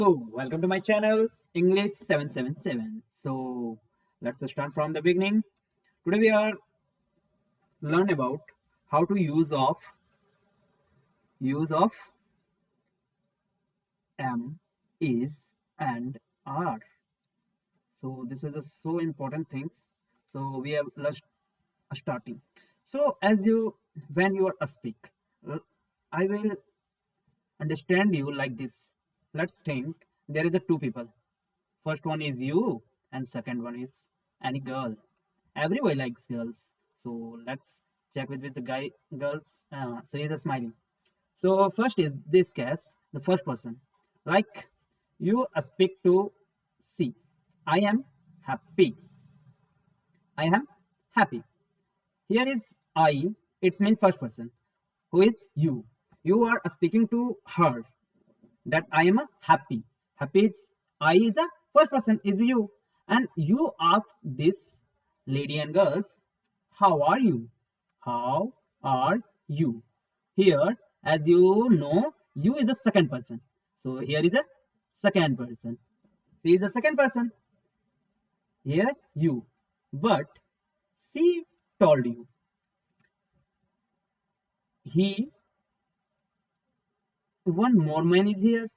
So, welcome to my channel English 777. So, let's start from the beginning. Today we are learn about how to use of am, is and are. So, this is a so important things. So, we are starting. So, as you when you are speak, I will understand you like this. Let's think there is a two people. First one is you, and second one is any girl. Everybody likes girls. So let's check with the guy girls. So he's a smiling. So first is this case, the first person. Like you speak to C. I am happy. I am happy. Here is I. It's mean first person. Who is you? You are speaking to her. That I am happy. Happy is I is the first person is you, and you ask this lady and girls, how are you? How are you? Here, as you know, you is the second person. So here is a second person. She is the second person. Here you, but she told you he one more man is here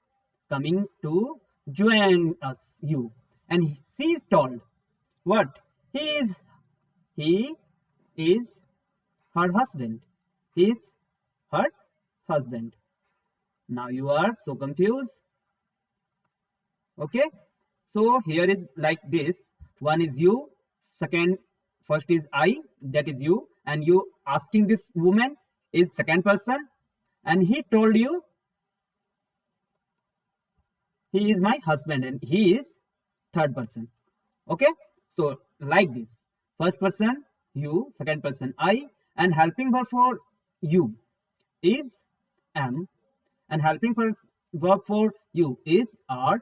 coming to join us you, and she is told what he is her husband. He is her husband. Now you are so confused. Okay, so here is like this. One is you, second first is I, that is you, and you asking this woman is second person, and he told you he is my husband and he is third person. Okay, so like this, first person you, second person I, and helping verb for you is am, and helping verb for you is are,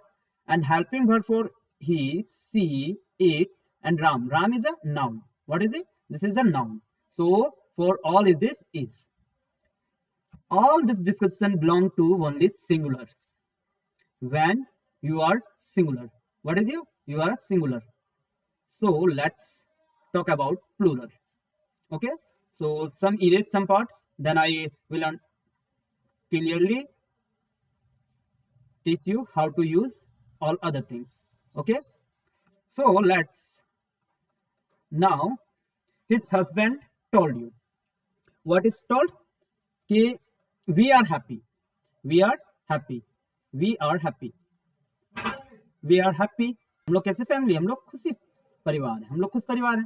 and helping verb for he, she, it, and ram is a noun. What is it? This is a noun. So for all is this is. All this discussion belong to only singulars. When you are singular, what is you are a singular. So let's talk about plural. Okay, so some erase some parts, then I will clearly teach you how to use all other things. Okay, so let's now his husband told you what is told कि we are happy, we are happy, we are happy, we are happy. हम लोग कैसे family, हम लोग खुशी परिवार है, हम लोग खुश परिवार है,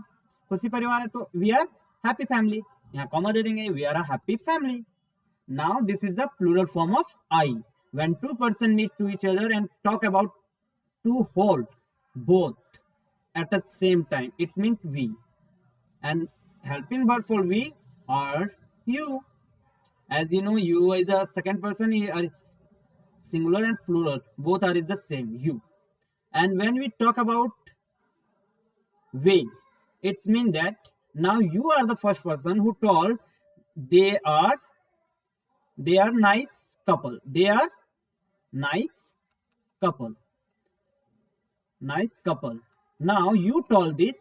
खुशी परिवार है, तो वी आर हैप्पी फैमिली. यहाँ कॉमा दे देंगे, we are a happy family. Now this is the plural form of I. When two persons meet to each other and talk about to hold both at the same time, it's meant we. And helping verb for we are you. As you know, you is a second person, singular and plural. Both are is the same, you. And when we talk about we, it's mean that now you are the first person who told they are nice couple. They are nice couple. Nice couple. Now you told this.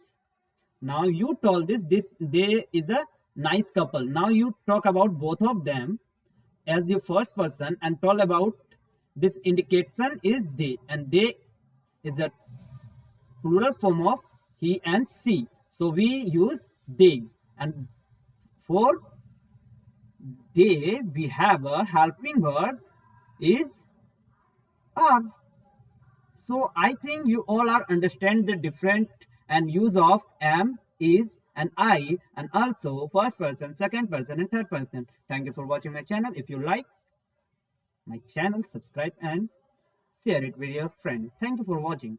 This they is a nice couple. Now you talk about both of them as your first person and told about this indication is they, and they is a plural form of he and she. So we use they, and for they we have a helping verb is are. So I think you all are understand the different and use of am, is, and I, and also first person, second person, and third person. Thank you for watching my channel. If you like my channel, subscribe and share it with your friend. Thank you for watching.